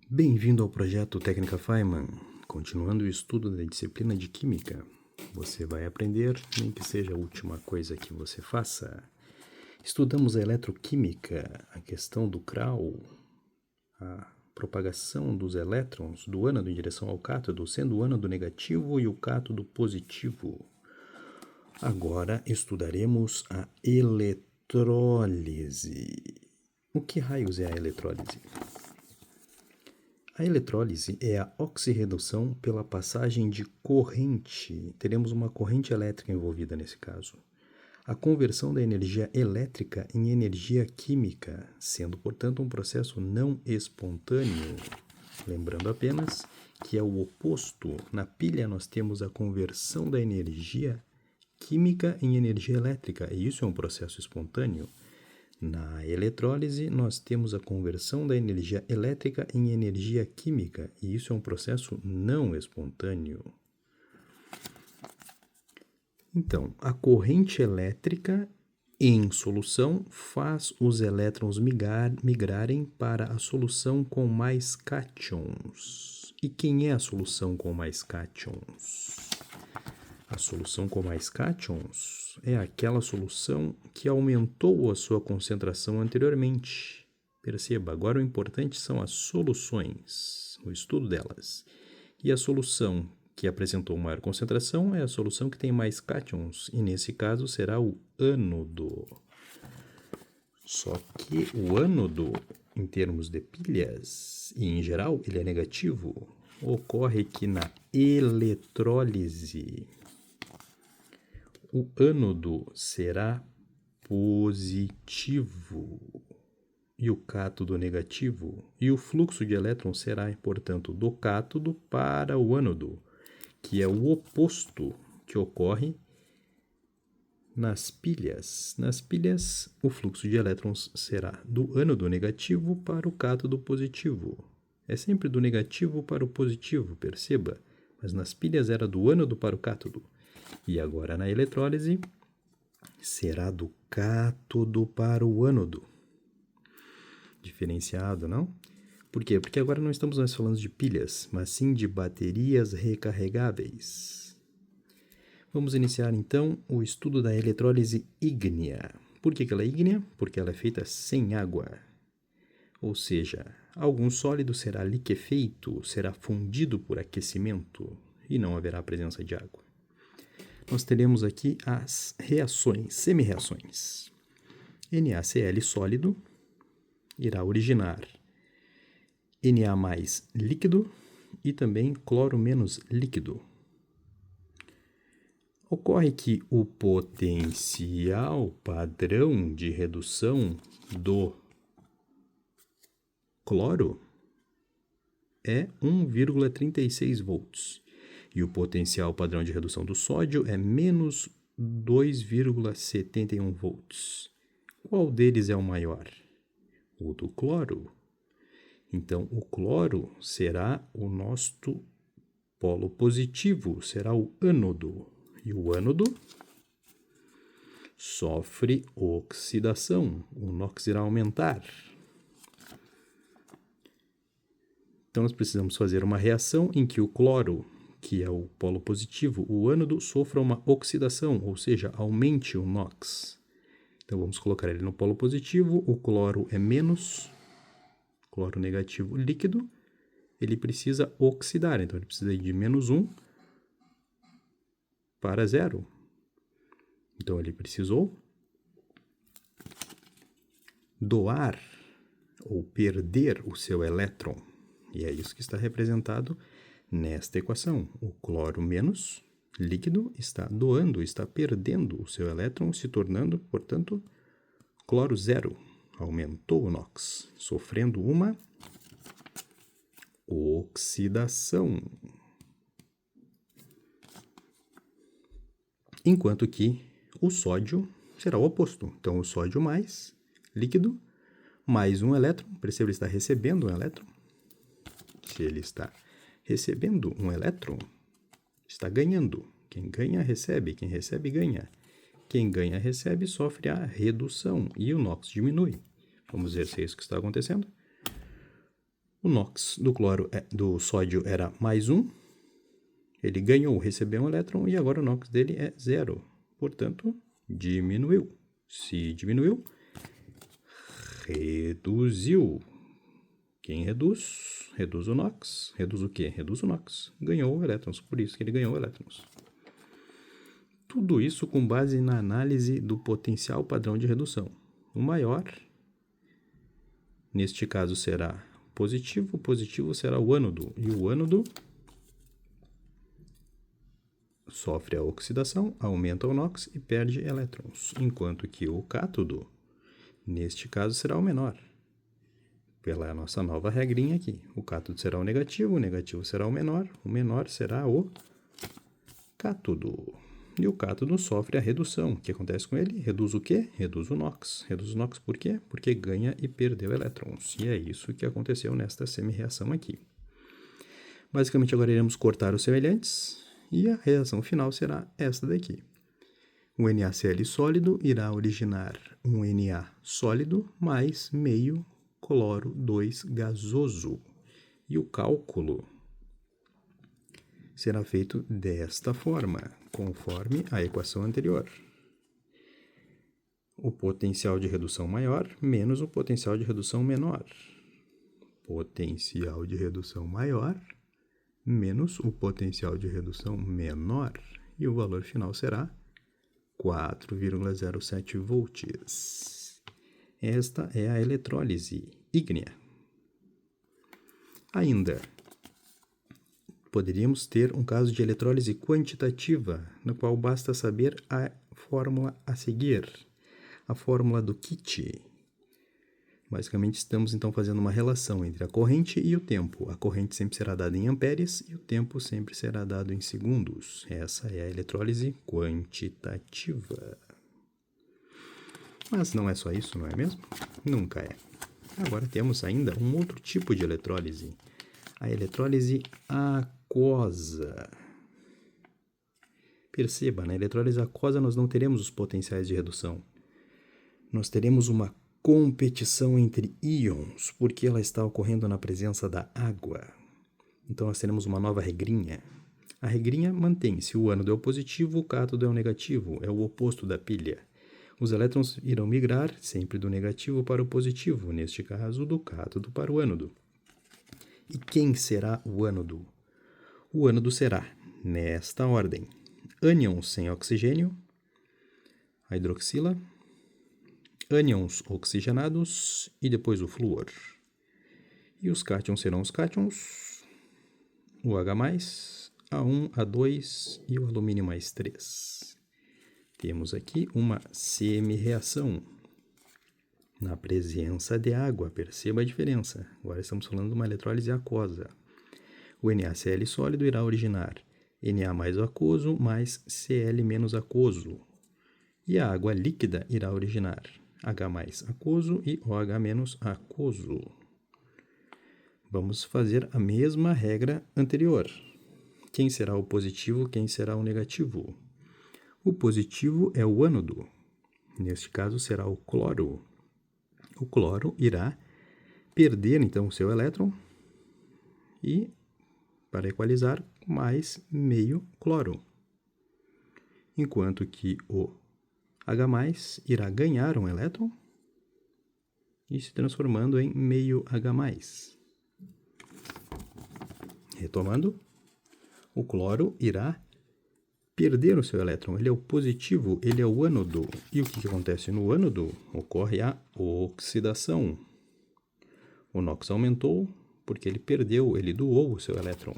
Bem-vindo ao projeto Técnica Feynman. Continuando o estudo da disciplina de Química, você vai aprender, nem que seja a última coisa que você faça. Estudamos a eletroquímica, a questão do Kraul, a propagação dos elétrons do ânodo em direção ao cátodo, sendo o ânodo negativo e o cátodo positivo. Agora estudaremos a eletrólise. O que raios é a eletrólise? A eletrólise é a oxirredução pela passagem de corrente. Teremos uma corrente elétrica envolvida nesse caso. A conversão da energia elétrica em energia química, sendo, portanto, um processo não espontâneo. Lembrando apenas que é o oposto. Na pilha nós temos a conversão da energia química em energia elétrica, e isso é um processo espontâneo. Na eletrólise, nós temos a conversão da energia elétrica em energia química, e isso é um processo não espontâneo. Então, a corrente elétrica em solução faz os elétrons migrarem para a solução com mais cátions. E quem é a solução com mais cátions? A solução com mais cátions é aquela solução que aumentou a sua concentração anteriormente. Perceba, agora o importante são as soluções, o estudo delas. E a solução que apresentou maior concentração é a solução que tem mais cátions, e nesse caso será o ânodo. Só que o ânodo, em termos de pilhas, e em geral ele é negativo, ocorre que na eletrólise o ânodo será positivo e o cátodo negativo, e o fluxo de elétrons será, portanto, do cátodo para o ânodo, que é o oposto que ocorre nas pilhas. Nas pilhas, o fluxo de elétrons será do ânodo negativo para o cátodo positivo. É sempre do negativo para o positivo, perceba, mas nas pilhas era do ânodo para o cátodo. E agora na eletrólise será do cátodo para o ânodo. Diferenciado, não? Por quê? Porque agora não estamos mais falando de pilhas, mas sim de baterias recarregáveis. Vamos iniciar então o estudo da eletrólise ígnea. Por que ela é ígnea? Porque ela é feita sem água. Ou seja, algum sólido será liquefeito, será fundido por aquecimento e não haverá presença de água. Nós teremos aqui as reações, semi-reações. NaCl sólido irá originar Na mais líquido e também cloro menos líquido. Ocorre que o potencial padrão de redução do cloro é 1,36 volts. E o potencial padrão de redução do sódio é menos 2,71 volts. Qual deles é o maior? O do cloro. Então, o cloro será o nosso polo positivo, será o ânodo. E o ânodo sofre oxidação, o NOx irá aumentar. Então, nós precisamos fazer uma reação em que o cloro, que é o polo positivo, o ânodo, sofra uma oxidação, ou seja, aumente o NOx. Então, vamos colocar ele no polo positivo, o cloro é menos, cloro negativo líquido, ele precisa oxidar, então ele precisa ir de menos 1 para 0. Então, ele precisou doar ou perder o seu elétron, e é isso que está representado nesta equação. O cloro menos líquido está doando, está perdendo o seu elétron, se tornando, portanto, cloro zero. Aumentou o NOx, sofrendo uma oxidação. Enquanto que o sódio será o oposto. Então, o sódio mais líquido, mais um elétron. Perceba, ele está recebendo um elétron. Se ele está recebendo um elétron, está ganhando. Quem ganha, recebe. Quem recebe, ganha. Quem ganha, recebe, sofre a redução e o NOx diminui. Vamos ver se é isso que está acontecendo. O NOx do sódio era mais 1. Ele ganhou, recebeu um elétron e agora o NOx dele é 0. Portanto, diminuiu. Se diminuiu, reduziu. Quem reduz? Reduz o NOx. Reduz o quê? Reduz o NOx. Ganhou elétrons, por isso que ele ganhou elétrons. Tudo isso com base na análise do potencial padrão de redução. O maior, neste caso, será positivo. O positivo será o ânodo. E o ânodo sofre a oxidação, aumenta o NOx e perde elétrons. Enquanto que o cátodo, neste caso, será o menor. Pela nossa nova regrinha aqui. O cátodo será o negativo será o menor será o cátodo. E o cátodo sofre a redução. O que acontece com ele? Reduz o quê? Reduz o NOx. Reduz o NOx por quê? Porque ganha e perdeu elétrons. E é isso que aconteceu nesta semi-reação aqui. Basicamente, agora iremos cortar os semelhantes e a reação final será esta daqui. O NaCl sólido irá originar um Na sólido mais meio cloro 2 gasoso. E o cálculo será feito desta forma, conforme a equação anterior. O potencial de redução maior menos o potencial de redução menor. Potencial de redução maior menos o potencial de redução menor. E o valor final será 4,07 volts. Esta é a eletrólise ígnea. Ainda, poderíamos ter um caso de eletrólise quantitativa, no qual basta saber a fórmula a seguir, a fórmula do kit. Basicamente, estamos então fazendo uma relação entre a corrente e o tempo. A corrente sempre será dada em amperes e o tempo sempre será dado em segundos. Essa é a eletrólise quantitativa. Mas não é só isso, não é mesmo? Nunca é. Agora temos ainda um outro tipo de eletrólise, a eletrólise aquosa. Perceba, na eletrólise aquosa nós não teremos os potenciais de redução. Nós teremos uma competição entre íons, porque ela está ocorrendo na presença da água. Então nós teremos uma nova regrinha. A regrinha mantém-se, o ânodo é o positivo, o cátodo é o negativo, é o oposto da pilha. Os elétrons irão migrar sempre do negativo para o positivo, neste caso do cátodo para o ânodo. E quem será o ânodo? O ânodo será, nesta ordem, ânions sem oxigênio, a hidroxila, ânions oxigenados e depois o flúor. E os cátions serão os cátions, o H+, A1, A2 e o alumínio mais 3. Temos aqui uma semi-reação na presença de água. Perceba a diferença. Agora estamos falando de uma eletrólise aquosa. O NaCl sólido irá originar Na mais aquoso mais Cl menos aquoso. E a água líquida irá originar H mais aquoso e OH menos aquoso. Vamos fazer a mesma regra anterior. Quem será o positivo, quem será o negativo? O positivo é o ânodo. Neste caso será o cloro. O cloro irá perder então o seu elétron e, para equalizar, mais meio cloro. Enquanto que o H+ irá ganhar um elétron e se transformando em meio H+. Retomando, o cloro irá perder o seu elétron. Ele é o positivo, ele é o ânodo. E o que acontece no ânodo? Ocorre a oxidação. O NOx aumentou porque ele perdeu, ele doou o seu elétron.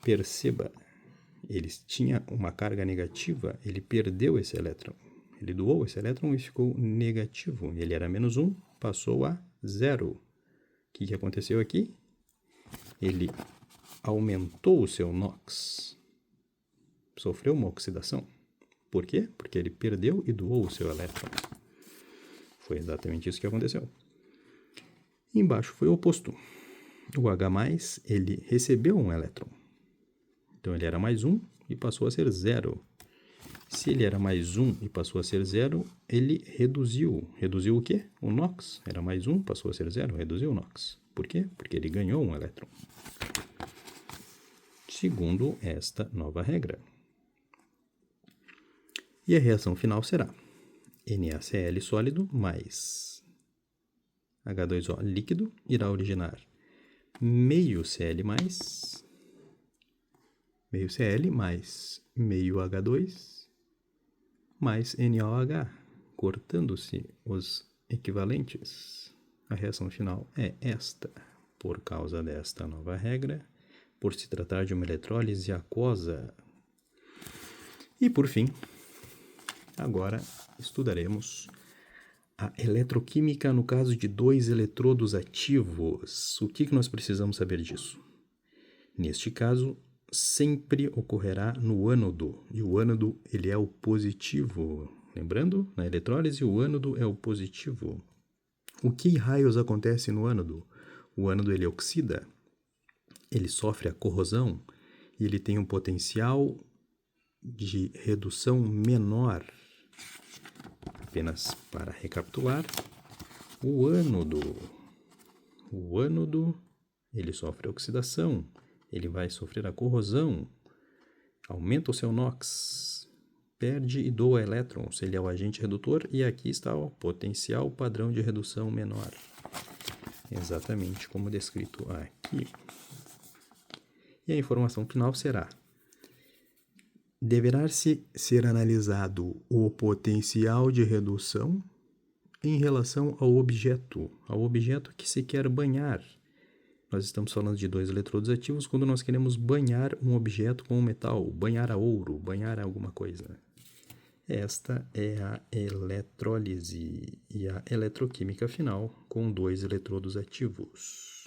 Perceba, ele tinha uma carga negativa, ele perdeu esse elétron. Ele doou esse elétron e ficou negativo. Ele era -1, passou a 0. O que aconteceu aqui? Ele aumentou o seu NOx. Sofreu uma oxidação. Por quê? Porque ele perdeu e doou o seu elétron. Foi exatamente isso que aconteceu. Embaixo foi o oposto. O H+, ele recebeu um elétron. Então ele era +1 e passou a ser 0. Se ele era +1 e passou a ser 0, ele reduziu. Reduziu o quê? O NOx. Era +1, passou a ser 0, reduziu o NOx. Por quê? Porque ele ganhou um elétron. Segundo esta nova regra. E a reação final será NaCl sólido mais H2O líquido irá originar meio Cl mais meio H2 mais NaOH, cortando-se os equivalentes. A reação final é esta, por causa desta nova regra, por se tratar de uma eletrólise aquosa. E por fim, agora estudaremos a eletroquímica no caso de dois eletrodos ativos. O que nós precisamos saber disso? Neste caso, sempre ocorrerá no ânodo, e o ânodo ele é o positivo. Lembrando, na eletrólise o ânodo é o positivo. O que raios acontece no ânodo? O ânodo ele oxida, ele sofre a corrosão e ele tem um potencial de redução menor. Apenas para recapitular, o ânodo ele sofre a oxidação, ele vai sofrer a corrosão, aumenta o seu NOx, perde e doa elétrons, ele é o agente redutor e aqui está o potencial padrão de redução menor, exatamente como descrito aqui. E a informação final será: deverá-se ser analisado o potencial de redução em relação ao objeto que se quer banhar. Nós estamos falando de dois eletrodos ativos quando nós queremos banhar um objeto com um metal, banhar a ouro, banhar a alguma coisa. Esta é a eletrólise e a eletroquímica final com dois eletrodos ativos.